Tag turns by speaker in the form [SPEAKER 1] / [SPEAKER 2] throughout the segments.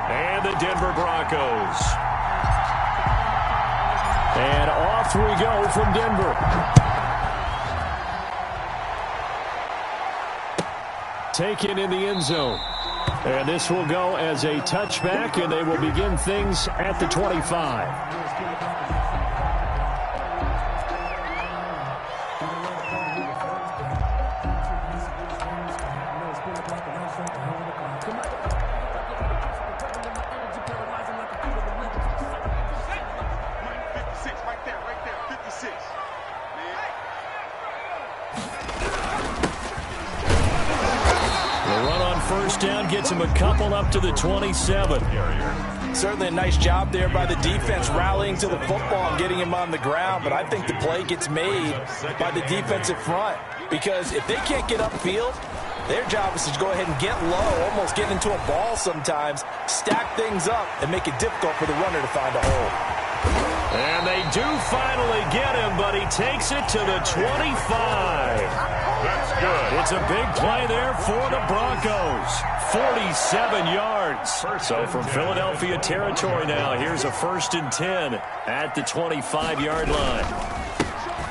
[SPEAKER 1] and the Denver Broncos. And off we go from Denver. Taken in the end zone. And this will go as a touchback, and they will begin things at the 25. Gets him a couple up to the 27.
[SPEAKER 2] Certainly a nice job there by the defense rallying to the football and getting him on the ground, but I think the play gets made by the defensive front because if they can't get upfield, their job is to go ahead and get low, almost get into a ball sometimes, stack things up, and make it difficult for the runner to find a hole.
[SPEAKER 1] And they do finally get him, but he takes it to the 25.
[SPEAKER 3] That's good.
[SPEAKER 1] It's a big play there for the Broncos. 47 yards. So from Philadelphia territory now, here's a 1st and 10 at the 25-yard line.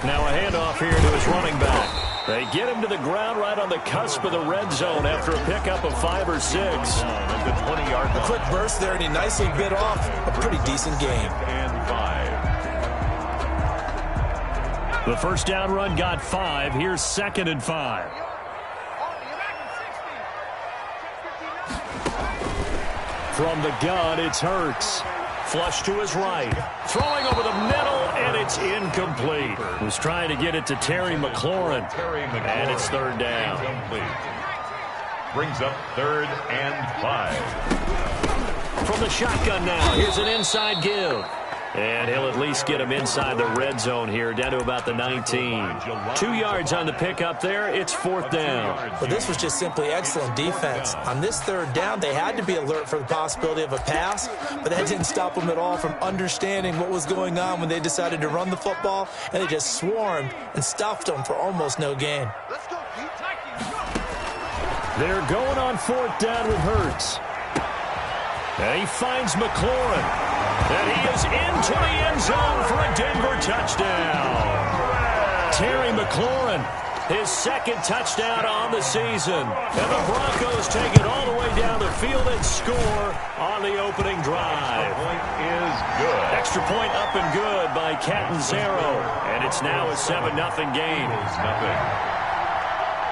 [SPEAKER 1] Now a handoff here to his running back. They get him to the ground right on the cusp of the red zone after a pickup of 5 or 6.
[SPEAKER 3] At the 20-yard line.
[SPEAKER 2] A quick burst there, and he nicely bit off a pretty decent game.
[SPEAKER 3] And 5.
[SPEAKER 1] The first down run got 5. Here's 2nd and 5. From the gun, it's Hurts. Flush to his right. Throwing over the middle, and it's incomplete. Was trying to get it to Terry McLaurin. And it's 3rd down.
[SPEAKER 3] Incomplete. Brings up 3rd and 5.
[SPEAKER 1] From the shotgun now, here's an inside give. And he'll at least get him inside the red zone here, down to about the 19. 2 yards on the pickup there. It's 4th down.
[SPEAKER 2] Well, this was just simply excellent defense. On this 3rd down, they had to be alert for the possibility of a pass, but that didn't stop them at all from understanding what was going on when they decided to run the football, and they just swarmed and stuffed them for almost no gain.
[SPEAKER 1] They're going on 4th down with Hurts. And he finds McLaurin. And he is into the end zone for a Denver touchdown. Terry McLaurin, his 2nd touchdown on the season. And the Broncos take it all the way down the field and score on the opening drive.
[SPEAKER 3] The point is good.
[SPEAKER 1] Extra point up and good by Catanzaro. And it's now a 7-0 game.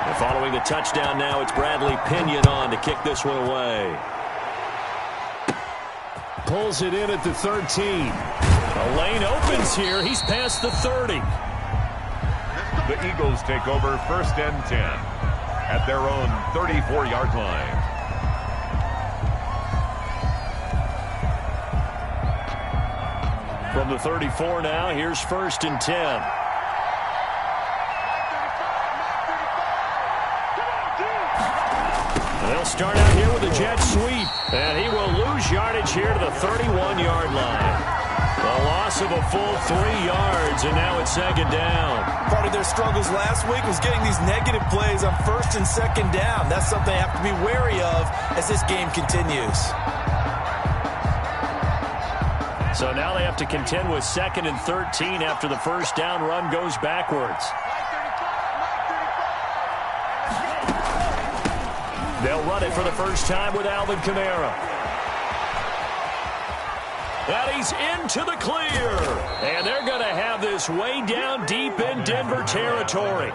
[SPEAKER 1] And following the touchdown now, it's Bradley Pinion on to kick this one away. Pulls it in at the 13. A lane opens here. He's past the 30.
[SPEAKER 3] The Eagles take over 1st and 10 at their own 34-yard line.
[SPEAKER 1] From the 34 now, here's 1st and 10. They'll start out here with a jet sweep, and he will lose yardage here to the 31-yard line. A loss of a full 3 yards, and now it's 2nd down.
[SPEAKER 2] Part of their struggles last week was getting these negative plays on 1st and 2nd down. That's something they have to be wary of as this game continues.
[SPEAKER 1] So now they have to contend with 2nd and 13 after the 1st down run goes backwards. They'll run it for the first time with Alvin Kamara. And he's into the clear. And they're going to have this way down deep in Denver territory.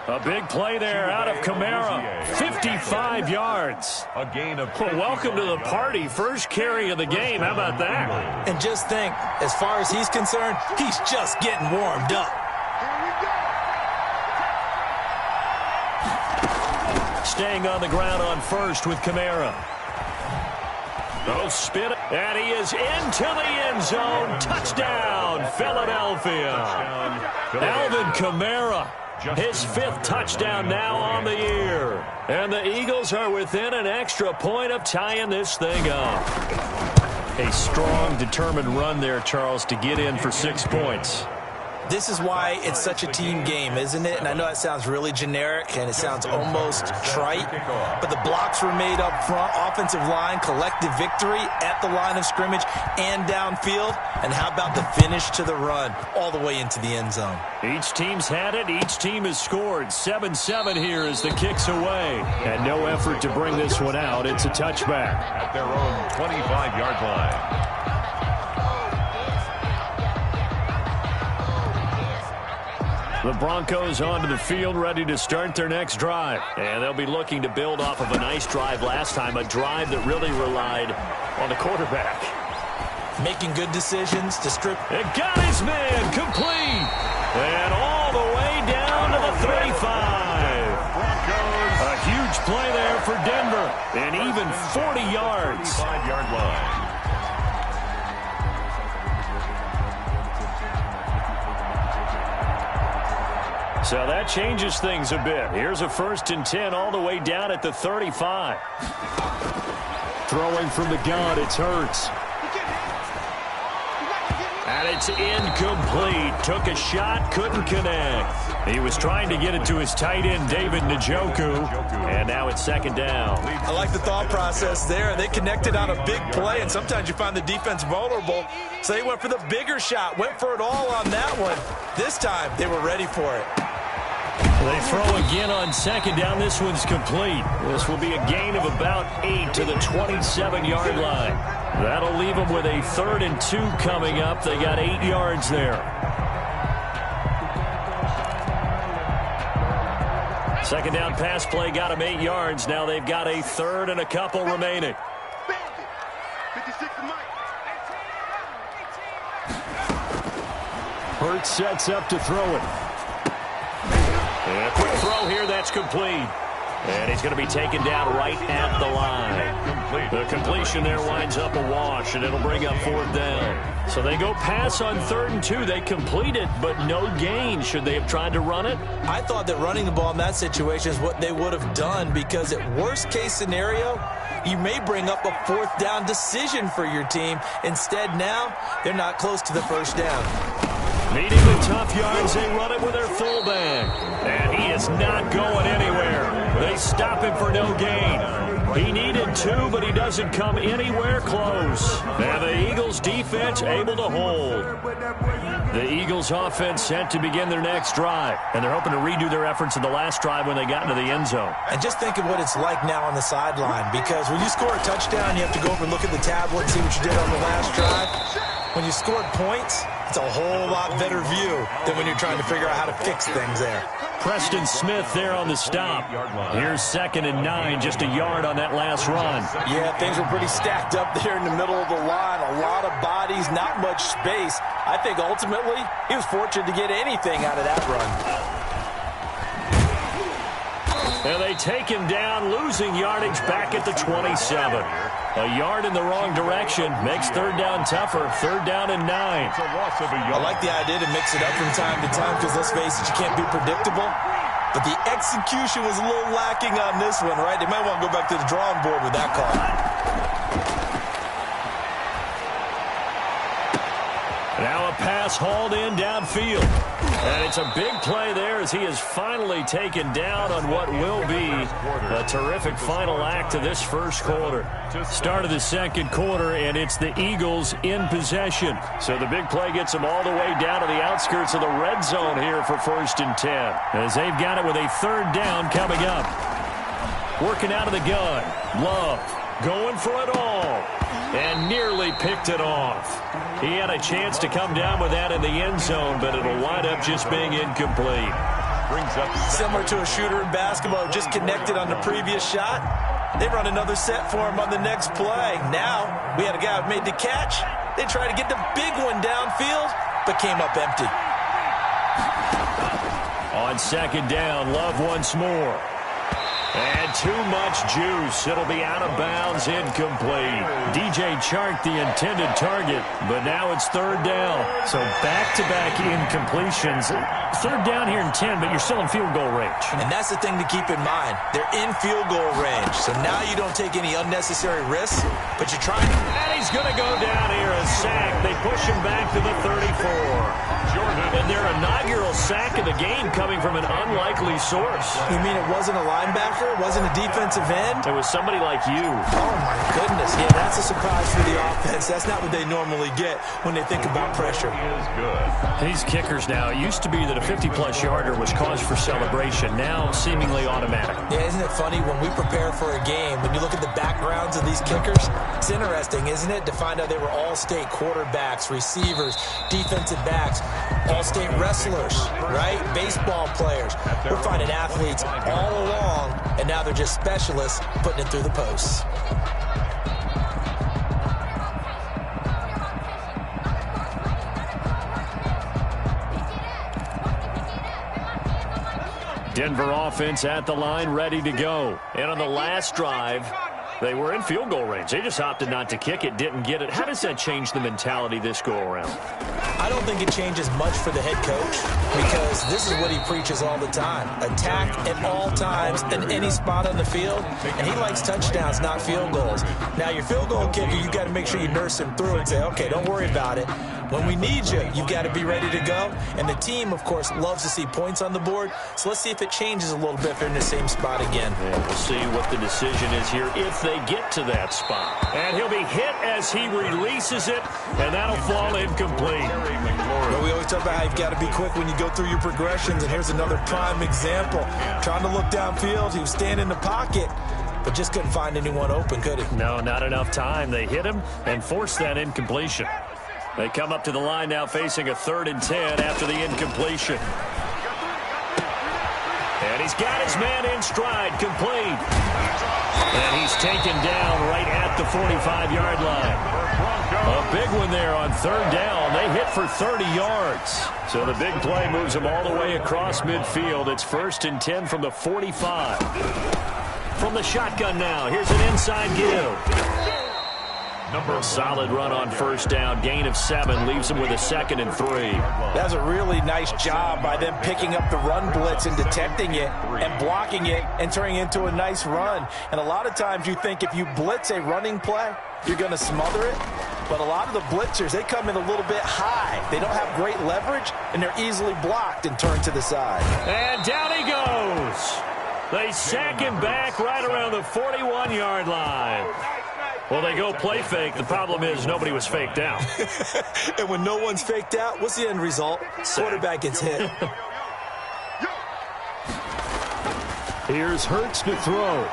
[SPEAKER 1] A big play there out of Kamara. 55 yards.
[SPEAKER 3] A gain of
[SPEAKER 1] well, welcome to the party. First carry of the game. How about that?
[SPEAKER 2] And just think, as far as he's concerned, he's just getting warmed up.
[SPEAKER 1] Staying on the ground on 1st with Kamara. Oh, spin it. And he is into the end zone. Touchdown, Philadelphia. Alvin Kamara. His 5th touchdown now on the year. And the Eagles are within an extra point of tying this thing up. A strong, determined run there, Charles, to get in for 6 points.
[SPEAKER 2] This is why it's such a team game, isn't it? And I know that sounds really generic and it sounds almost trite, but the blocks were made up front, offensive line, collective victory at the line of scrimmage and downfield. And how about the finish to the run all the way into the end zone?
[SPEAKER 1] Each team's had it. Each team has scored. 7-7 here as the kick's away. And no effort to bring this one out. It's a touchback.
[SPEAKER 3] At their own 25-yard line.
[SPEAKER 1] The Broncos onto the field, ready to start their next drive. And they'll be looking to build off of a nice drive last time, a drive that really relied on the quarterback.
[SPEAKER 2] Making good decisions to strip.
[SPEAKER 1] It got his man complete. And all the way down to the 35. A huge play there for Denver. And even 40 yards.
[SPEAKER 3] 5-yard line.
[SPEAKER 1] So that changes things a bit. Here's a 1st and 10 all the way down at the 35. Throwing from the gun, it's Hurts. And it's incomplete. Took a shot, couldn't connect. He was trying to get it to his tight end, David Njoku. And now it's 2nd down.
[SPEAKER 2] I like the thought process there. They connected on a big play, and sometimes you find the defense vulnerable. So they went for the bigger shot, went for it all on that one. This time, they were ready for it.
[SPEAKER 1] They throw again on 2nd down. This one's complete. This will be a gain of about 8 to the 27-yard line. That'll leave them with a 3rd and 2 coming up. They got 8 yards there. 2nd down pass play got them 8 yards. Now they've got a 3rd and a couple remaining. Hurts sets up to throw it. And a quick throw here, that's complete. And he's going to be taken down right at the line. The completion there winds up a wash, and it'll bring up 4th down. So they go pass on 3rd and 2. They complete it, but no gain. Should they have tried to run it?
[SPEAKER 2] I thought that running the ball in that situation is what they would have done, because at worst-case scenario, you may bring up a 4th down decision for your team. Instead, now, they're not close to the 1st down.
[SPEAKER 1] Needing the tough yards, they run it with their fullback. And he is not going anywhere. They stop him for no gain. He needed 2, but he doesn't come anywhere close. Now the Eagles defense able to hold. The Eagles offense set to begin their next drive. And they're hoping to redo their efforts in the last drive when they got into the end zone.
[SPEAKER 2] And just think of what it's like now on the sideline, because when you score a touchdown, you have to go over and look at the tablet and see what you did on the last drive. When you scored points, it's a whole lot better view than when you're trying to figure out how to fix things there.
[SPEAKER 1] Preston Smith there on the stop. Here's 2nd and 9, just a yard on that last run.
[SPEAKER 2] Yeah, things were pretty stacked up there in the middle of the line. A lot of bodies, not much space. I think ultimately he was fortunate to get anything out of that run.
[SPEAKER 1] And they take him down, losing yardage back at the 27. A yard in the wrong direction makes 3rd down tougher. 3rd down and 9.
[SPEAKER 2] I like the idea to mix it up from time to time, because let's face it, you can't be predictable. But the execution was a little lacking on this one, right? They might want to go back to the drawing board with that call.
[SPEAKER 1] Now a pass hauled in downfield. And it's a big play there as he is finally taken down on what will be a terrific final act of this first quarter. Start of the second quarter, and it's the Eagles in possession. So the big play gets them all the way down to the outskirts of the red zone here for 1st and 10. As they've got it with a 3rd down coming up. Working out of the gun. Love going for it all. And nearly picked it off. He had a chance to come down with that in the end zone, but it'll wind up just being incomplete.
[SPEAKER 3] Brings up
[SPEAKER 2] similar to a shooter in basketball, just connected on the previous shot. They run another set for him on the next play. Now, we had a guy who made the catch. They tried to get the big one downfield, but came up empty.
[SPEAKER 1] On 2nd down, Love once more. And too much juice. It'll be out of bounds, incomplete. DJ Chark, the intended target, but now it's third down.
[SPEAKER 4] So back-to-back incompletions. Third down here in 10, but you're still in field goal range.
[SPEAKER 2] And that's the thing to keep in mind. They're in field goal range. So now you don't take any unnecessary risks, but you're trying.
[SPEAKER 1] And he's going to go down here, a sack. They push him back to the 34. And their inaugural sack of the game coming from an unlikely source.
[SPEAKER 2] You mean it wasn't a linebacker? It wasn't a defensive end?
[SPEAKER 1] It was somebody like you.
[SPEAKER 2] Oh, my goodness. Yeah, that's a surprise for the offense. That's not what they normally get when they think about pressure.
[SPEAKER 4] These kickers now, it used to be that a 50-plus yarder was cause for celebration. Now seemingly automatic.
[SPEAKER 2] Yeah, isn't it funny when we prepare for a game, when you look at the backgrounds of these kickers, it's interesting, isn't it, to find out they were all-state quarterbacks, receivers, defensive backs, all-state wrestlers, right? Baseball players. We're finding athletes all along, and now they're just specialists putting it through the posts.
[SPEAKER 1] Denver offense at the line, ready to go. And on the last drive, they were in field goal range. They just opted not to kick it, didn't get it. How does that change the mentality this go-around?
[SPEAKER 2] I don't think it changes much for the head coach because this is what he preaches all the time. Attack at all times in any spot on the field, and he likes touchdowns, not field goals. Now, your field goal kicker, you've got to make sure you nurse him through and say, okay, don't worry about it. When we need you, you've got to be ready to go. And the team, of course, loves to see points on the board. So let's see if it changes a little bit if they're in the same spot again.
[SPEAKER 1] And we'll see what the decision is here if they get to that spot. And he'll be hit as he releases it, and that'll fall incomplete.
[SPEAKER 2] Well, we always talk about how you've got to be quick when you go through your progressions, and here's another prime example. Trying to look downfield, he was standing in the pocket, but just couldn't find anyone open, could he?
[SPEAKER 1] No, not enough time. They hit him and forced that incompletion. They come up to the line now facing a 3rd and 10 after the incompletion. And he's got his man in stride, complete. And he's taken down right at the 45-yard line. A big one there on 3rd down. They hit for 30 yards. So the big play moves them all the way across midfield. It's 1st and 10 from the 45. From the shotgun now, here's an inside give. Solid run on 1st down. Gain of 7 leaves them with a 2nd and 3.
[SPEAKER 2] That's a really nice job by them picking up the run blitz and detecting it and blocking it and turning it into a nice run. And a lot of times you think if you blitz a running play, you're going to smother it. But a lot of the blitzers, they come in a little bit high. They don't have great leverage, and they're easily blocked and turned to the side.
[SPEAKER 1] And down he goes. They sack him back right around the 41-yard line. Well, they go play fake. The problem is nobody was faked out.
[SPEAKER 2] And when no one's faked out, what's the end result? Quarterback gets hit.
[SPEAKER 1] Here's Hurts to throw.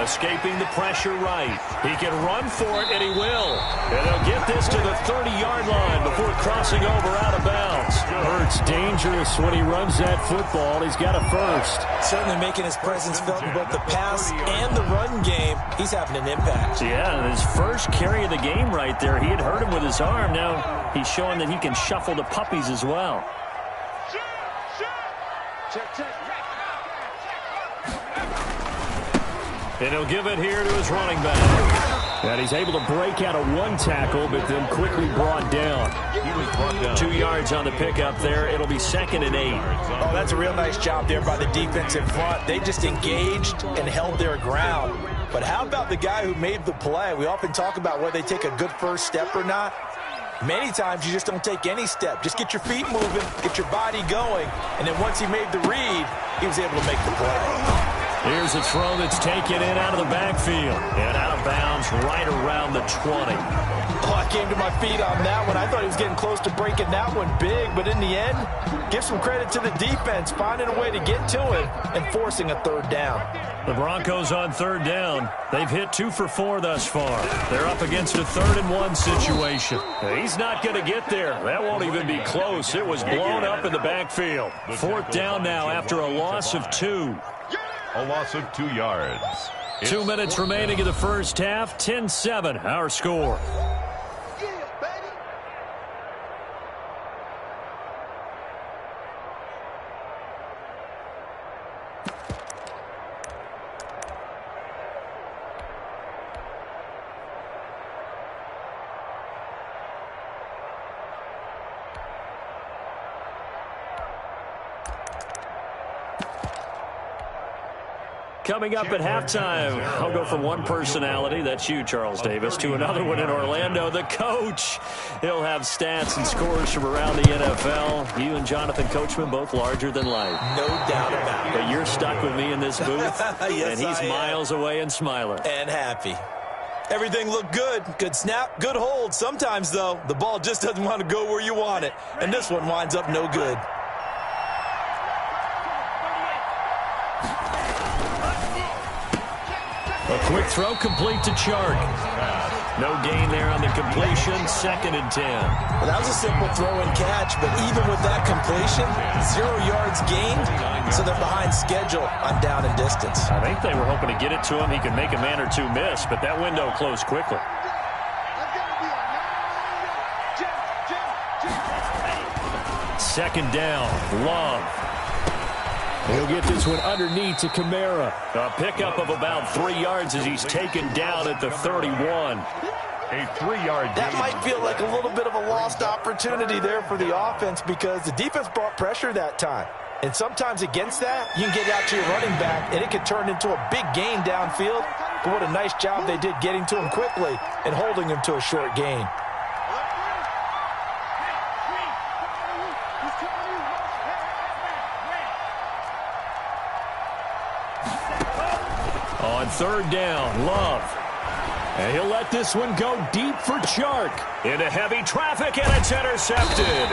[SPEAKER 1] Escaping the pressure right. He can run for it, and he will. And they'll get this to the 30-yard line before crossing over out of bounds. Hurts dangerous when he runs that football. He's got a 1st.
[SPEAKER 2] Certainly making his presence felt in both the pass and the run game. He's having an impact.
[SPEAKER 1] Yeah, his first carry of the game right there. He had hurt him with his arm. Now he's showing that he can shuffle the puppies as well. And he'll give it here to his running back. And he's able to break out of 1 tackle, but then quickly brought down. 2 yards on the pickup there. It'll be 2nd and 8.
[SPEAKER 2] Oh, that's a real nice job there by the defensive front. They just engaged and held their ground. But how about the guy who made the play? We often talk about whether they take a good first step or not. Many times you just don't take any step. Just get your feet moving, get your body going, and then once he made the read, he was able to make the play.
[SPEAKER 1] Here's a throw that's taken in out of the backfield. And out of bounds right around the 20.
[SPEAKER 2] Oh, I came to my feet on that one. I thought he was getting close to breaking that one big. But in the end, give some credit to the defense, finding a way to get to him and forcing a 3rd down.
[SPEAKER 1] The Broncos on 3rd down. They've hit 2 for 4 thus far. They're up against a 3rd and 1 situation. He's not going to get there. That won't even be close. It was blown up in the backfield. 4th down now after a loss of 2.
[SPEAKER 3] A loss of 2 yards.
[SPEAKER 1] 2 minutes remaining in the first half. 10-7, our score.
[SPEAKER 4] Coming up at halftime, I'll go from one personality, that's you, Charles Davis, to another one in Orlando, the coach. He'll have stats and scores from around the NFL. You and Jonathan Coachman, both larger than life.
[SPEAKER 2] No doubt about it.
[SPEAKER 4] But you're stuck with me in this booth,
[SPEAKER 2] yes,
[SPEAKER 4] and he's miles away and smiling.
[SPEAKER 2] And happy. Everything looked good. Good snap, good hold. Sometimes, though, the ball just doesn't want to go where you want it. And this one winds up no good.
[SPEAKER 4] A quick throw complete to Chark. No gain there on the completion. 2nd and 10.
[SPEAKER 2] Well, that was a simple throw and catch, but even with that completion, 0 yards gained, so they're behind schedule on down and distance.
[SPEAKER 4] I think they were hoping to get it to him. He could make a man or two miss, but that window closed quickly. Second down, Love. He'll get this one underneath to Kamara. A pickup of about 3 yards as he's taken down at the 31.
[SPEAKER 3] A 3-yard
[SPEAKER 2] That
[SPEAKER 3] gain.
[SPEAKER 2] might feel like a little bit of a lost opportunity there for the offense because the defense brought pressure that time. And sometimes against that, you can get out to your running back, and it can turn into a big gain downfield. But what a nice job they did getting to him quickly and holding him to a short gain.
[SPEAKER 4] On 3rd down, Love. And he'll let this one go deep for Chark.
[SPEAKER 1] Into heavy traffic, and it's intercepted.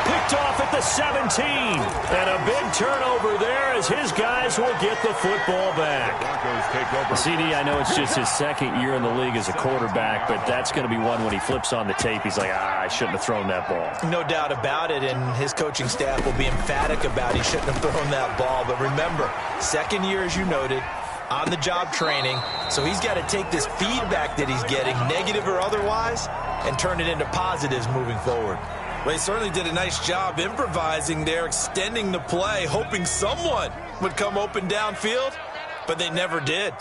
[SPEAKER 1] Picked off at the 17. And a big turnover there as his guys will get the football back.
[SPEAKER 3] Broncos take over.
[SPEAKER 4] CD, I know it's just his 2nd year in the league as a quarterback, but that's going to be one when he flips on the tape. He's like, I shouldn't have thrown that ball.
[SPEAKER 2] No doubt about it, and his coaching staff will be emphatic about he shouldn't have thrown that ball. But remember, 2nd year, as you noted, on-the-job training, so he's got to take this feedback that he's getting, negative or otherwise, and turn it into positives moving forward. Well, he certainly did a nice job improvising there, extending the play, hoping someone would come open downfield, but they never did.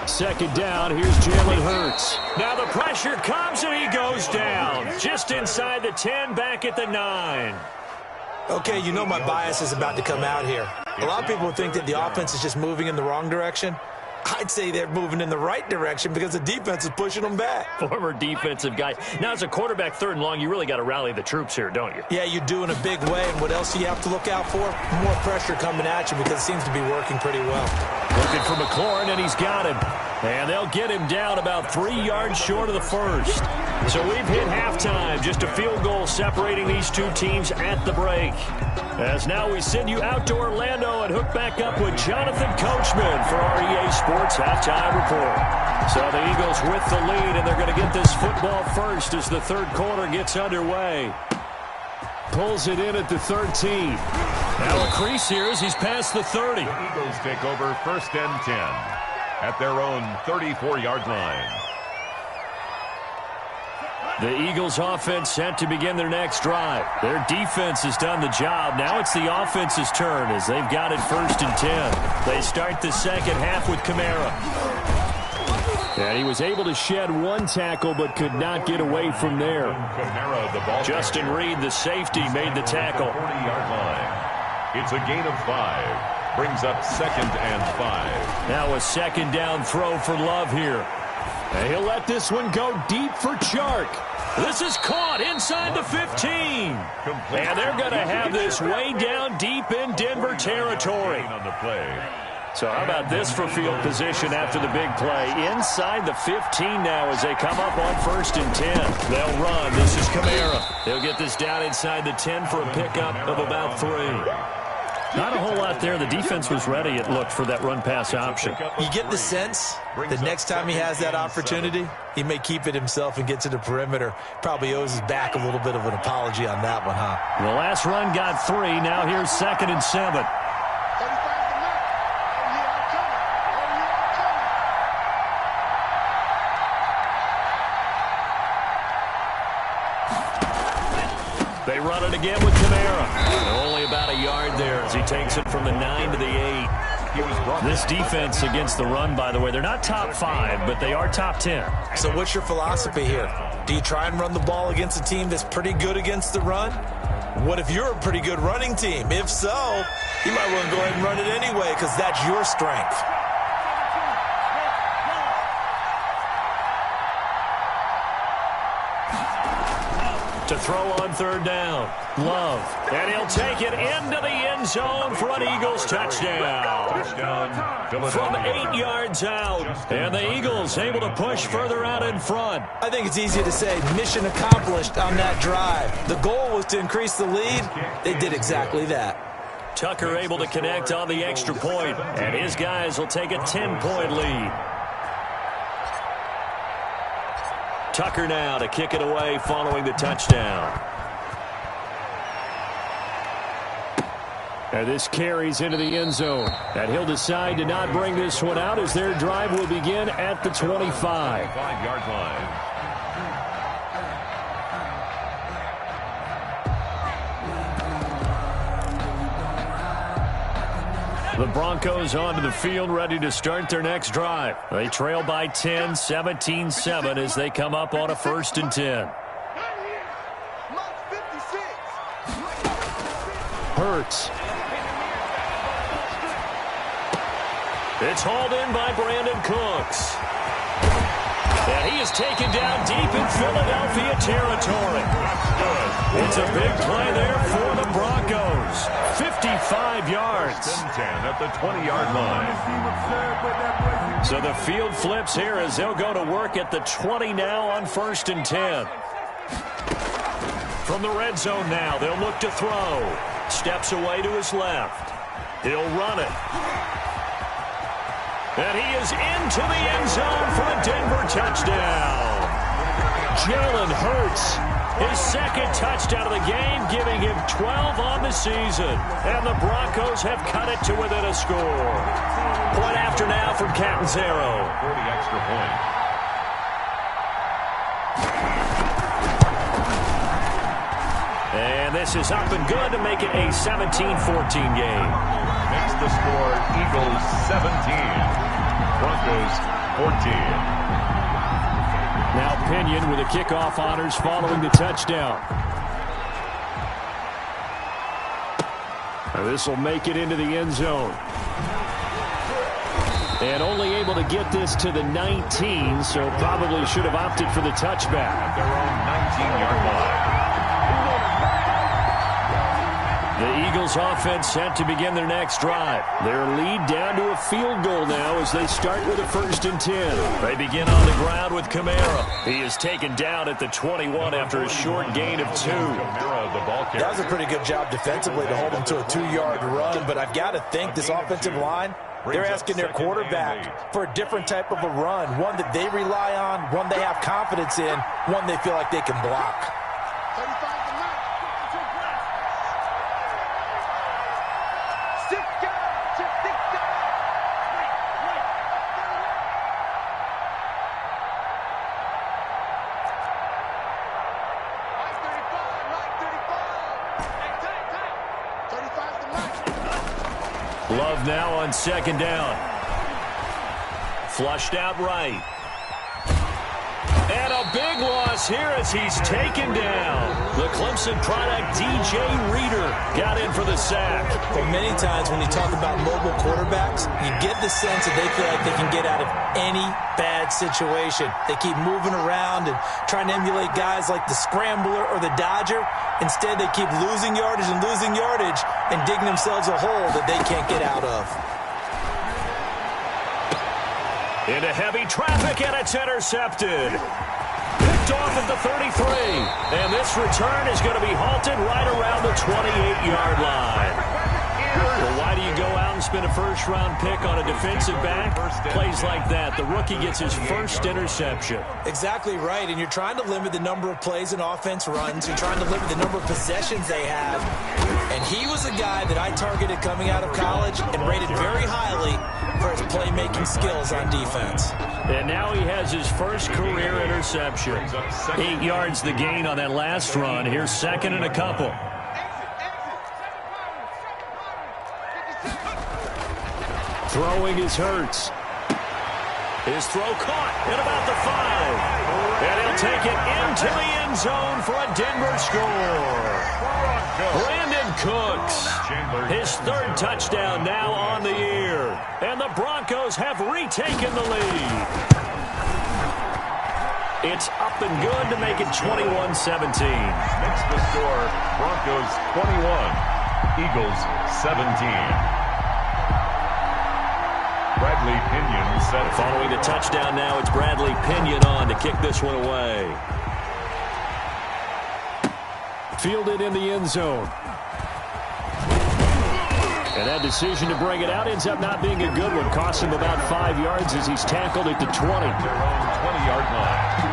[SPEAKER 4] 2nd down, here's Jalen Hurts.
[SPEAKER 1] Now the pressure comes, and he goes down. Just inside the 10, back at the 9.
[SPEAKER 2] Okay, you know my bias is about to come out here. A lot of people think that the offense is just moving in the wrong direction. I'd say they're moving in the right direction because the defense is pushing them back.
[SPEAKER 4] Former defensive guy. Now, as a quarterback, 3rd and long, you really got to rally the troops here, don't you?
[SPEAKER 2] Yeah, you do in a big way. And what else do you have to look out for? More pressure coming at you because it seems to be working pretty well.
[SPEAKER 4] Looking for McLaurin, and he's got him. And they'll get him down about 3 yards short of the 1st.
[SPEAKER 1] So we've hit halftime. Just a field goal separating these two teams at the break. As now we send you out to Orlando and hook back up with Jonathan Coachman for our EA Sports Halftime Report. So the Eagles with the lead, and they're going to get this football first as the 3rd quarter gets underway. Pulls it in at the 13. Now a crease here as he's past the 30.
[SPEAKER 3] The Eagles take over 1st and 10 at their own 34-yard line.
[SPEAKER 4] The Eagles offense set to begin their next drive. Their defense has done the job. Now it's the offense's turn as they've got it 1st and 10. They start the 2nd half with Kamara. And he was able to shed 1 tackle but could not get away from there.
[SPEAKER 3] Kamara, the ball
[SPEAKER 1] Justin Reed, the safety, made the tackle.
[SPEAKER 3] 40-yard line. It's a gain of 5. Brings up 2nd and 5.
[SPEAKER 4] Now a 2nd down throw for Love here. And he'll let this one go deep for Chark.
[SPEAKER 1] This is caught inside the 15. And they're going to have this way down deep in Denver territory.
[SPEAKER 3] On the play.
[SPEAKER 1] So how about this for field position after the big play? Inside the 15 now as they come up on 1st and 10. They'll run. This is Kamara. They'll get this down inside the 10 for a pickup of about 3.
[SPEAKER 4] Not a whole lot there. The defense was ready, it looked, for that run-pass option.
[SPEAKER 2] You get the sense that next time he has that opportunity, he may keep it himself and get to the perimeter. Probably owes his back a little bit of an apology on that one, huh?
[SPEAKER 4] The last run got 3. Now here's 2nd and 7.
[SPEAKER 1] They run it again with Kamara. Only about a yard there as he takes it from the 9 to the 8.
[SPEAKER 4] This defense against the run, by the way, they're not top 5, but they are top 10.
[SPEAKER 2] So what's your philosophy here? Do you try and run the ball against a team that's pretty good against the run? What if you're a pretty good running team? If so, you might want to go ahead and run it anyway because that's your strength.
[SPEAKER 1] To throw on third down. Love. And he'll take it into the end zone for an Eagles touchdown. From 8 yards out. And the Eagles able to push further out in front.
[SPEAKER 2] I think it's easy to say mission accomplished on that drive. The goal was to increase the lead. They did exactly that.
[SPEAKER 1] Tucker able to connect on the extra point. And his guys will take a 10-point lead. Tucker now to kick it away following the touchdown. And this carries into the end zone. And he'll decide to not bring this one out as their drive will begin at the 25.
[SPEAKER 3] 5-yard line.
[SPEAKER 1] The Broncos onto the field, ready to start their next drive. They trail by 10, 17-7 as they come up on a 1st and 10. Hurts. It's hauled in by Brandon Cooks. And he is taken down deep in Philadelphia territory. It's a big play there for the Broncos. 55 yards.
[SPEAKER 3] 10 at the 20-yard line.
[SPEAKER 1] So the field flips here as they'll go to work at the 20 now on 1st and 10. From the red zone now, they'll look to throw. Steps away to his left. He'll run it. And he is into the end zone for a Denver touchdown. Jalen Hurts, his 2nd touchdown of the game, giving him 12 on the season. And the Broncos have cut it to within a score. Point after now from Catanzaro.
[SPEAKER 3] For the extra point.
[SPEAKER 1] And this is up and good to make it a 17-14 game.
[SPEAKER 3] Makes the score Eagles 17. Broncos 14.
[SPEAKER 1] Now Pinion with the kickoff honors following the touchdown. This will make it into the end zone. And only able to get this to the 19, so probably should have opted for the touchback.
[SPEAKER 3] At their own 19-yard line.
[SPEAKER 1] The Eagles offense set to begin their next drive. Their lead down to a field goal now as they start with a 1st and 10. They begin on the ground with Kamara. He is taken down at the 21 after a short gain of 2.
[SPEAKER 3] Kamara, the ball carrier.
[SPEAKER 2] That was a pretty good job defensively to hold them to a 2-yard run, but I've got to think this offensive line, they're asking their quarterback for a different type of a run, one that they rely on, one they have confidence in, one they feel like they can block.
[SPEAKER 1] Love now on 2nd down. Flushed out right. And a big loss here as he's taken down. The Clemson product, DJ Reader, got in for the sack.
[SPEAKER 2] Well, many times when you talk about mobile quarterbacks, you get the sense that they feel like they can get out of any bad situation. They keep moving around and trying to emulate guys like the Scrambler or the Dodger. Instead, they keep losing yardage and digging themselves a hole that they can't get out of.
[SPEAKER 1] Into heavy traffic, and it's intercepted. Picked off at the 33. And this return is going to be halted right around the 28-yard line. Well, why do you go out and spend a first-round pick on a defensive back? Plays like that, the rookie gets his first interception.
[SPEAKER 2] Exactly right, and you're trying to limit the number of plays an offense runs. You're trying to limit the number of possessions they have. And he was a guy that I targeted coming out of college and rated very highly for his playmaking skills on defense.
[SPEAKER 1] And now he has his first career interception. 8 yards the gain on that last run. Here's 2nd and a couple. Throwing is Hurts. His throw caught at about the 5. And he'll take it into the end zone for a Denver score. Brandon Cooks, his third touchdown now on the year. And the Broncos have retaken the lead. It's up and good to make it 21-17.
[SPEAKER 3] Next the score, Broncos 21, Eagles 17. Bradley Pinion set.
[SPEAKER 1] Following the touchdown now, it's Bradley Pinion on to kick this one away. Fielded in the end zone. And that decision to bring it out ends up not being a good one. Costs him about 5 yards as he's tackled at the 20.
[SPEAKER 3] Their own 20-yard line.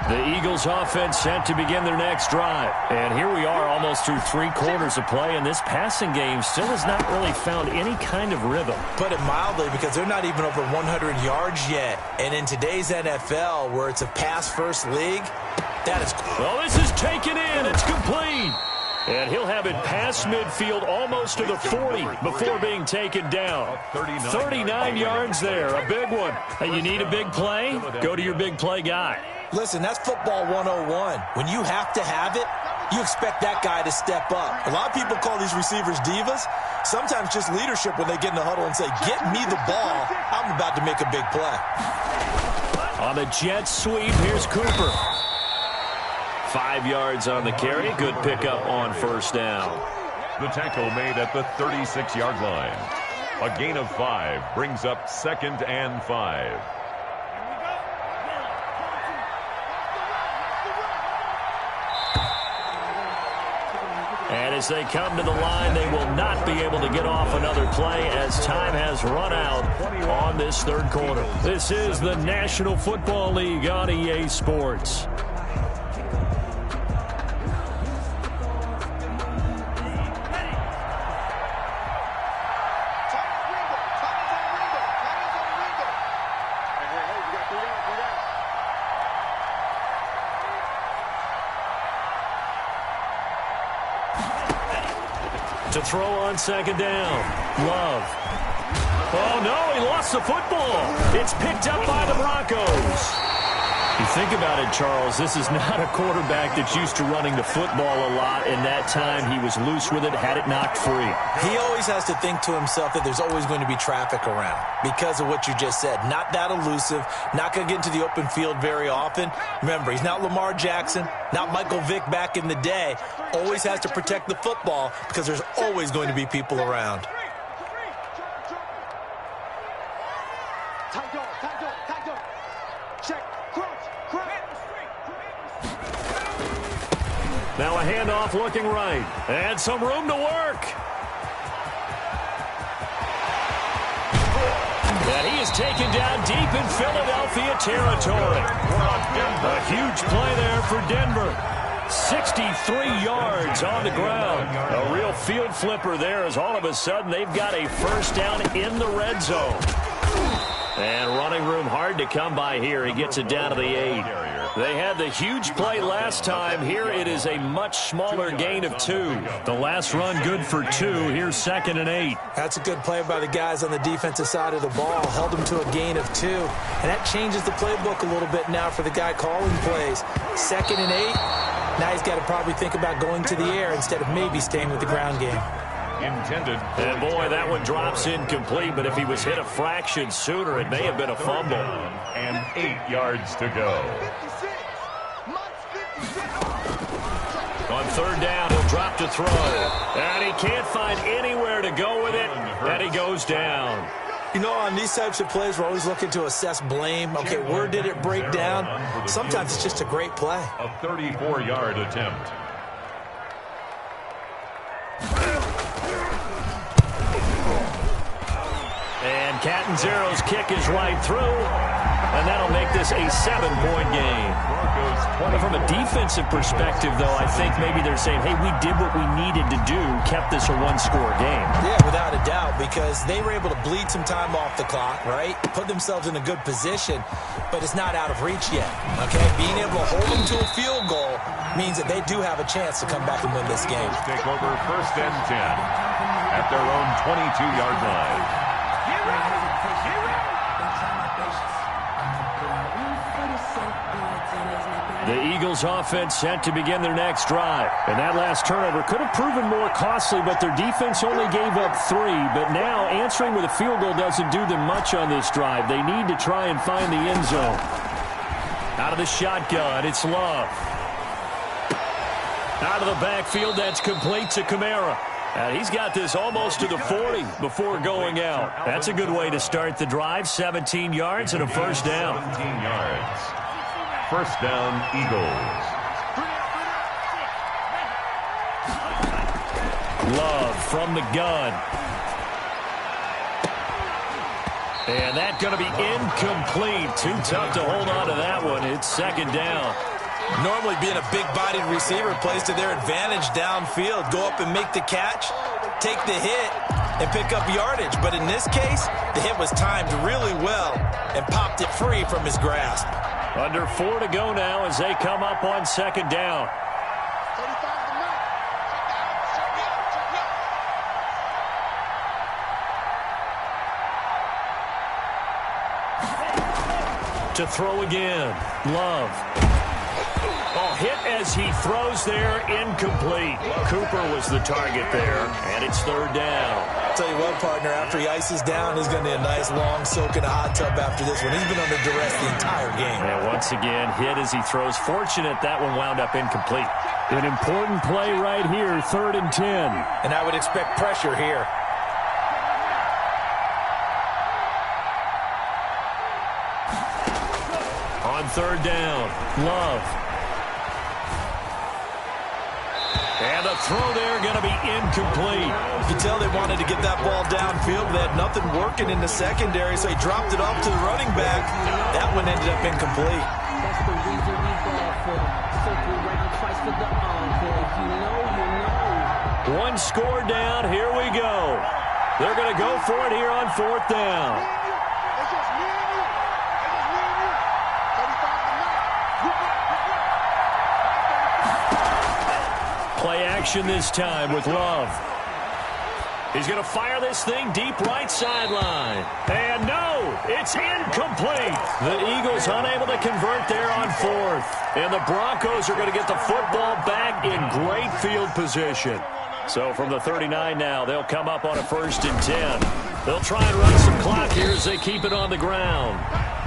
[SPEAKER 1] The Eagles offense set to begin their next drive. And here we are almost through 3 quarters of play, and this passing game still has not really found any kind of rhythm.
[SPEAKER 2] Put it mildly, because they're not even over 100 yards yet. And in today's NFL, where it's a pass-first league, that is...
[SPEAKER 1] Well, this is taken in. It's complete. And he'll have it past midfield almost to the 40 before being taken down. 39 yards there, a big one. Hey, you need a big play? Go to your big play guy.
[SPEAKER 2] Listen, that's football 101. When you have to have it, you expect that guy to step up. A lot of people call these receivers divas. Sometimes just leadership when they get in the huddle and say, get me the ball. I'm about to make a big play.
[SPEAKER 1] On the jet sweep, here's Cooper. 5 yards on the carry. Good pickup on first down.
[SPEAKER 3] The tackle made at the 36-yard line. A gain of 5 brings up 2nd and 5.
[SPEAKER 1] And as they come to the line, they will not be able to get off another play as time has run out on this third quarter. This is the National Football League on EA Sports. To throw on second down. Love. Oh, no, he lost the football. It's picked up by the Broncos. You think about it, Charles, this is not a quarterback that's used to running the football a lot, and that time he was loose with it, had it knocked free.
[SPEAKER 2] He always has to think to himself that there's always going to be traffic around because of what you just said. Not that elusive, not going to get into the open field very often. Remember, he's not Lamar Jackson, not Michael Vick back in the day. Always has to protect the football because there's always going to be people around.
[SPEAKER 1] Now a handoff looking right. And some room to work. And he is taken down deep in Philadelphia territory. A huge play there for Denver. 63 yards on the ground. A real field flipper there as all of a sudden they've got a first down in the red zone. And running room hard to come by here. He gets it down to the 8. They had the huge play last time. Here it is a much smaller gain of 2. The last run good for 2. Here's 2nd and 8.
[SPEAKER 2] That's a good play by the guys on the defensive side of the ball. Held them to a gain of 2. And that changes the playbook a little bit now for the guy calling plays. 2nd and 8. Now he's got to probably think about going to the air instead of maybe staying with the ground game.
[SPEAKER 3] Intended.
[SPEAKER 1] And boy, that one drops incomplete, but if he was hit a fraction sooner, it may have been a fumble.
[SPEAKER 3] And 8 yards to go.
[SPEAKER 1] On third down, he'll drop to throw. And he can't find anywhere to go with it, and he goes down.
[SPEAKER 2] You know, on these types of plays, we're always looking to assess blame. Okay, where did it break down? Sometimes it's just a great play.
[SPEAKER 3] A 34-yard attempt.
[SPEAKER 1] And Catanzero's kick is right through, and that'll make this a 7-point game. From a defensive perspective, though, I think maybe they're saying, hey, we did what we needed to do, kept this a one-score game.
[SPEAKER 2] Yeah, without a doubt, because they were able to bleed some time off the clock, right? Put themselves in a good position, but it's not out of reach yet, okay? Being able to hold them to a field goal means that they do have a chance to come back and win this game.
[SPEAKER 3] Take over 1st and 10 at their own 22-yard line.
[SPEAKER 4] The Eagles offense set to begin their next drive. And that last turnover could have proven more costly, but their defense only gave up 3. But now answering with a field goal doesn't do them much on this drive. They need to try and find the end zone. Out of the shotgun, it's Love. Out of the backfield, that's complete to Kamara. And he's got this almost to the 40 before going out. That's a good way to start the drive. 17 yards and a first down.
[SPEAKER 3] 17 yards. First down, Eagles.
[SPEAKER 4] Love from the gun. And that's going to be incomplete. Too tough to hold on to that one. It's second down.
[SPEAKER 2] Normally being a big-bodied receiver plays to their advantage downfield. Go up and make the catch, take the hit, and pick up yardage. But in this case, the hit was timed really well and popped it free from his grasp.
[SPEAKER 4] Under 4 to go now as they come up on second down. To throw again, Love. Oh, hit as he throws there, incomplete. Cooper was the target there, and it's third down.
[SPEAKER 2] I'll tell you what, partner, after he ices down, he's going to need a nice long soak in a hot tub after this one. He's been under duress the entire game.
[SPEAKER 4] And once again, hit as he throws. Fortunate that one wound up incomplete. An important play right here, 3rd and 10.
[SPEAKER 2] And I would expect pressure here.
[SPEAKER 4] On third down, Love. And a throw there going to be incomplete.
[SPEAKER 2] You can tell they wanted to get that ball downfield, but they had nothing working in the secondary, so he dropped it off to the running back. That one ended up incomplete.
[SPEAKER 5] That's the reason we ball for. Circle around twice for the encore. If you know, you know.
[SPEAKER 4] One score down. Here we go. They're going to go for it here on 4th down. Play action this time with Love. He's going to fire this thing deep right sideline. And no, it's incomplete. The Eagles unable to convert there on 4th. And the Broncos are going to get the football back in great field position. So from the 39 now, they'll come up on a 1st and 10. They'll try and run some clock here as they keep it on the ground.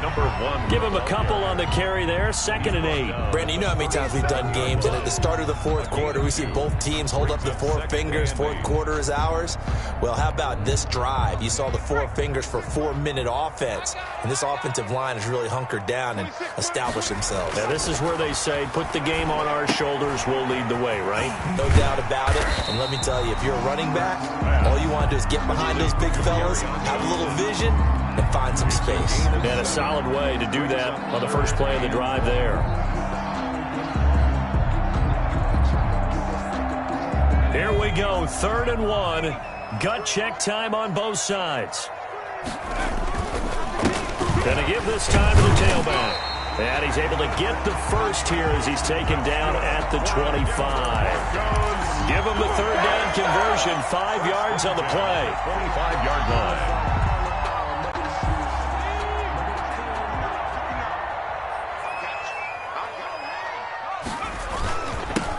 [SPEAKER 3] Number 1.
[SPEAKER 4] Give him a couple on the carry there, 2nd and 8.
[SPEAKER 2] Brandon, you know how many times we've done games, and at the start of the 4th quarter, we see both teams hold up the 4 fingers, 4th quarter is ours. Well, how about this drive? You saw the 4 fingers for 4-minute offense, and this offensive line has really hunkered down and established themselves.
[SPEAKER 4] Now, this is where they say, put the game on our shoulders, we'll lead the way, right?
[SPEAKER 2] No doubt about it, and let me tell you, if you're a running back, all you want to do is get behind those big fellas, have a little vision, and find some space.
[SPEAKER 4] And a solid way to do that on the first play of the drive there. Here we go, 3rd and 1. Gut check time on both sides. Gonna give this time to the tailback. And he's able to get the first here as he's taken down at the 25. Give him the 3rd down conversion, 5 yards on the play.
[SPEAKER 3] 25-yard line.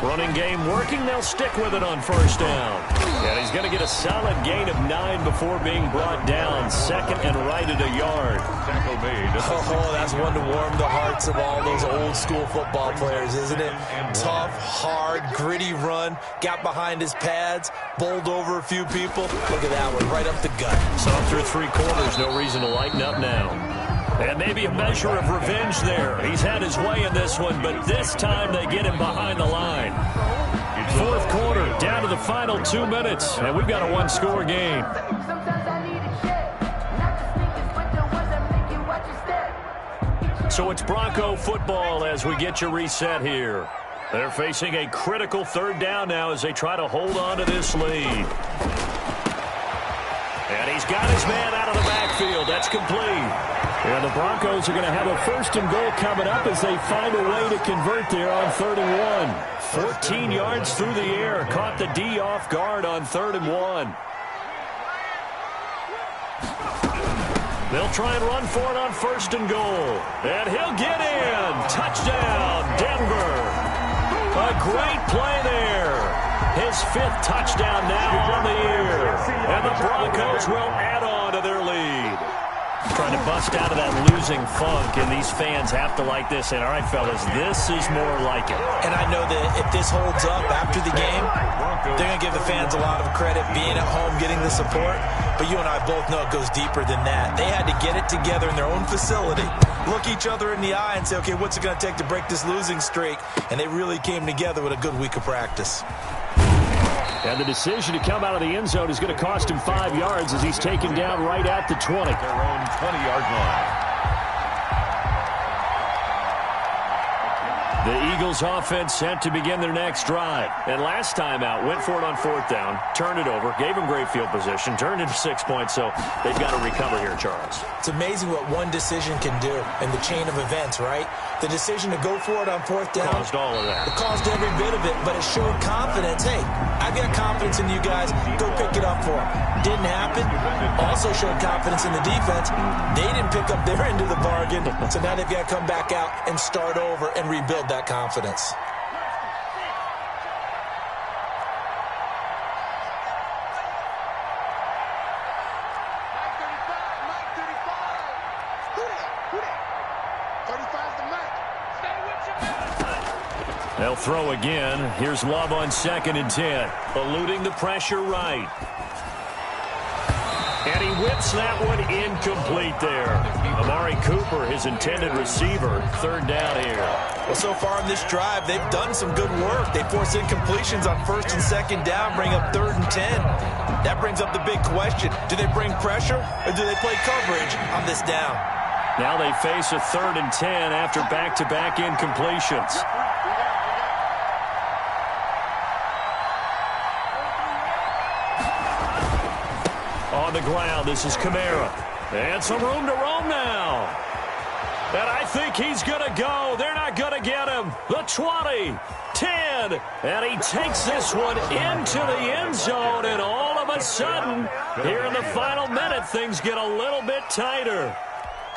[SPEAKER 4] Running game working. They'll stick with it on 1st down. And he's going to get a solid gain of 9 before being brought down. 2nd and right at a yard.
[SPEAKER 3] Tackle made.
[SPEAKER 2] Oh, that's one to warm the hearts of all those old school football players, isn't it? Tough, hard, gritty run. Got behind his pads, bowled over a few people. Look at that one, right up the gut.
[SPEAKER 4] So through 3 quarters, no reason to lighten up now. And maybe a measure of revenge there. He's had his way in this one, but this time they get him behind the line. 4th quarter, down to the final 2 minutes, and we've got a 1-score game. So it's Bronco football as we get you reset here. They're facing a critical 3rd down now as they try to hold on to this lead. And he's got his man out of the backfield. That's complete. And the Broncos are going to have a 1st and goal coming up as they find a way to convert there on 3rd and 1. 14 yards through the air. Caught the D off guard on 3rd and 1.
[SPEAKER 1] They'll try and run for it on 1st and goal. And he'll get in. Touchdown, Denver. A great play there. His 5th touchdown now on the year. And the Broncos will add on to their lead. Trying to bust out of that losing funk, and these fans have to like this. And, all right, fellas, this is more like it.
[SPEAKER 2] And I know that if this holds up after the game, they're going to give the fans a lot of credit being at home, getting the support. But you and I both know it goes deeper than that. They had to get it together in their own facility, look each other in the eye and say, okay, what's it going to take to break this losing streak? And they really came together with a good week of practice.
[SPEAKER 1] And the decision to come out of the end zone is going to cost him 5 yards as he's taken down right at the 20.
[SPEAKER 3] Their own 20-yard line.
[SPEAKER 1] The Eagles offense set to begin their next drive. And last time out, went for it on 4th down, turned it over, gave them great field position, turned into 6 points, so they've got to recover here, Charles.
[SPEAKER 2] It's amazing what one decision can do in the chain of events, right? The decision to go for it on 4th down.
[SPEAKER 1] Caused all of that.
[SPEAKER 2] It caused every bit of it, but it showed confidence. Hey, I've got confidence in you guys. Go pick it up for them. Didn't happen. Also showed confidence in the defense. They didn't pick up their end of the bargain, so now they've got to come back out and start over and rebuild that confidence.
[SPEAKER 1] They'll throw again. Here's Love on 2nd and 10. Eluding the pressure right. And he whips that one incomplete there. Amari Cooper, his intended receiver, 3rd down here.
[SPEAKER 2] Well, so far in this drive, they've done some good work. They force incompletions on 1st and 2nd down, bring up 3rd and 10. That brings up the big question. Do they bring pressure or do they play coverage on this down?
[SPEAKER 1] Now they face a 3rd and 10 after back-to-back incompletions. On the ground, this is Kamara. And some room to roam now. And I think he's going to go. They're not going to get him. The 20, 10, and he takes this one into the end zone. And all of a sudden, here in the final minute, things get a little bit tighter.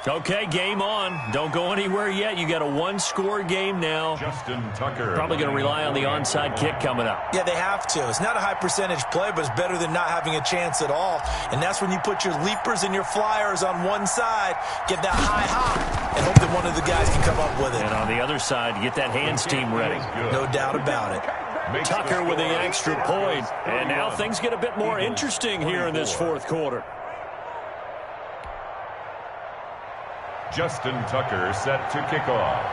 [SPEAKER 1] Okay, game on. Don't go anywhere yet. You got a 1-score game now.
[SPEAKER 3] Justin Tucker.
[SPEAKER 1] Probably going to rely on the onside kick coming up.
[SPEAKER 2] Yeah, they have to. It's not a high percentage play, but it's better than not having a chance at all. And that's when you put your leapers and your flyers on one side, get that high hop, and hope that one of the guys can come up with it.
[SPEAKER 1] And on the other side, get that hands team ready.
[SPEAKER 2] No doubt about it.
[SPEAKER 1] Tucker with the extra point. And now things get a bit more interesting here in this 4th quarter.
[SPEAKER 3] Justin Tucker set to kick off.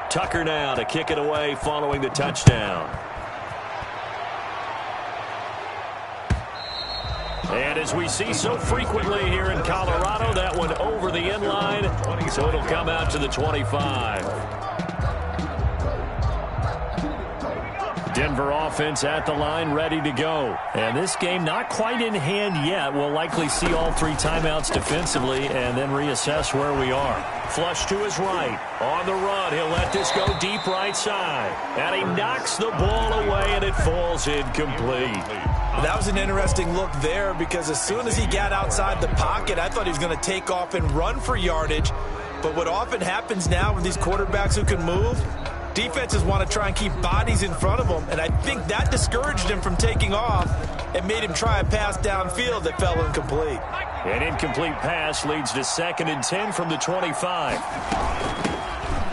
[SPEAKER 1] Tucker now to kick it away following the touchdown. And as we see so frequently here in Colorado, that one over the end line, so it'll come out to the 25. Denver offense at the line, ready to go. And this game not quite in hand yet. We'll likely see all 3 timeouts defensively and then reassess where we are. Flush to his right. On the run, he'll let this go deep right side. And he knocks the ball away, and it falls incomplete.
[SPEAKER 2] That was an interesting look there because as soon as he got outside the pocket, I thought he was going to take off and run for yardage. But what often happens now with these quarterbacks who can move, defenses want to try and keep bodies in front of them, and I think that discouraged him from taking off and made him try a pass downfield that fell incomplete.
[SPEAKER 1] An incomplete pass leads to 2nd and 10 from the 25.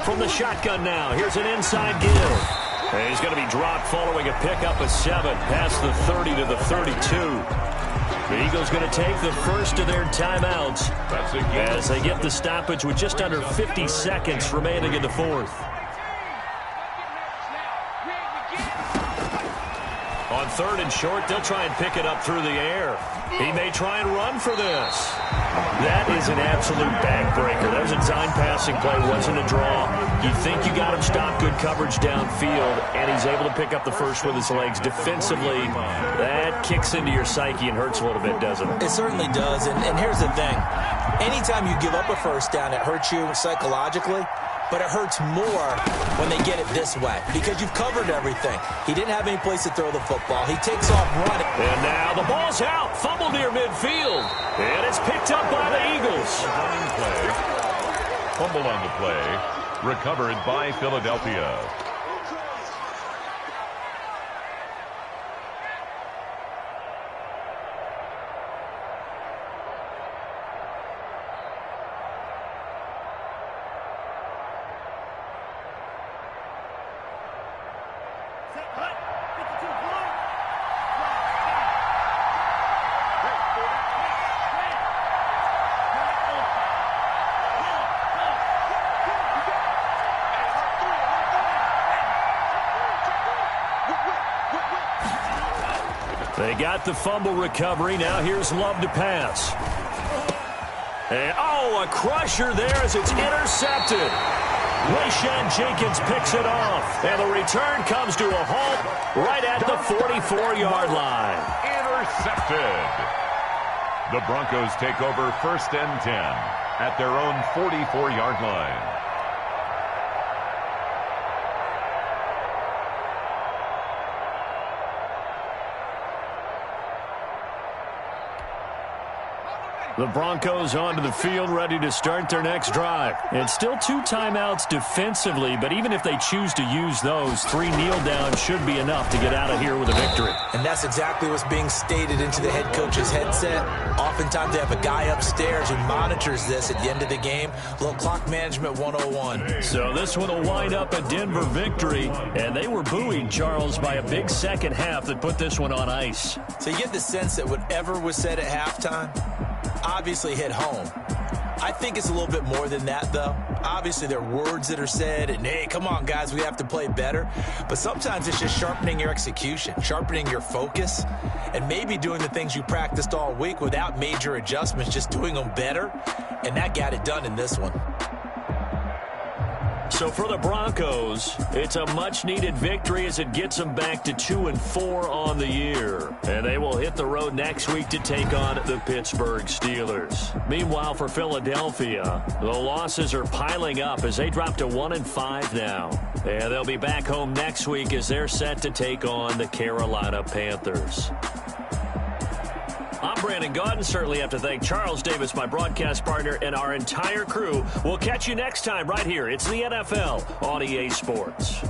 [SPEAKER 1] From the shotgun now, here's an inside give. And he's going to be dropped following a pickup of 7 past the 30 to the 32. The Eagles going to take the first of their timeouts as they get the stoppage with just under 50 seconds remaining in the 4th. On 3rd and short, they'll try and pick it up through the air. He may try and run for this. That is an absolute backbreaker. There's a dime pass passing play wasn't a draw. You think you got him stopped, good coverage downfield, and he's able to pick up the first with his legs. Defensively, that kicks into your psyche and hurts a little bit, doesn't it?
[SPEAKER 2] It certainly does, and here's the thing. Anytime you give up a first down, it hurts you psychologically, but it hurts more when they get it this way because you've covered everything. He didn't have any place to throw the football. He takes off running.
[SPEAKER 1] And now the ball's out. Fumble near midfield. And it's picked up by the Eagles.
[SPEAKER 3] Fumble on the play. Recovered by Philadelphia.
[SPEAKER 1] They got the fumble recovery. Now here's Love to pass. And, a crusher there as it's intercepted. Rayshawn Jenkins picks it off. And the return comes to a halt right at the 44-yard line.
[SPEAKER 3] Intercepted. The Broncos take over 1st and 10 at their own 44-yard line.
[SPEAKER 1] The Broncos onto the field, ready to start their next drive. And still 2 timeouts defensively, but even if they choose to use those, 3 kneel downs should be enough to get out of here with a victory.
[SPEAKER 2] And that's exactly what's being stated into the head coach's headset. Oftentimes they have a guy upstairs who monitors this at the end of the game. A little clock management 101.
[SPEAKER 1] So this one will wind up a Denver victory, and they were buoyed, Charles, by a big second half that put this one on ice.
[SPEAKER 2] So you get the sense that whatever was said at halftime obviously hit home. I think it's a little bit more than that, though. Obviously, there are words that are said, and, hey, come on, guys, we have to play better. But sometimes it's just sharpening your execution, sharpening your focus, and maybe doing the things you practiced all week without major adjustments, just doing them better, and that got it done in this one.
[SPEAKER 1] So for the Broncos, it's a much-needed victory as it gets them back to 2-4 on the year. And they will hit the road next week to take on the Pittsburgh Steelers. Meanwhile, for Philadelphia, the losses are piling up as they drop to 1-5 now. And they'll be back home next week as they're set to take on the Carolina Panthers. I'm Brandon Gaudin. Certainly have to thank Charles Davis, my broadcast partner, and our entire crew. We'll catch you next time right here. It's the NFL on EA Sports.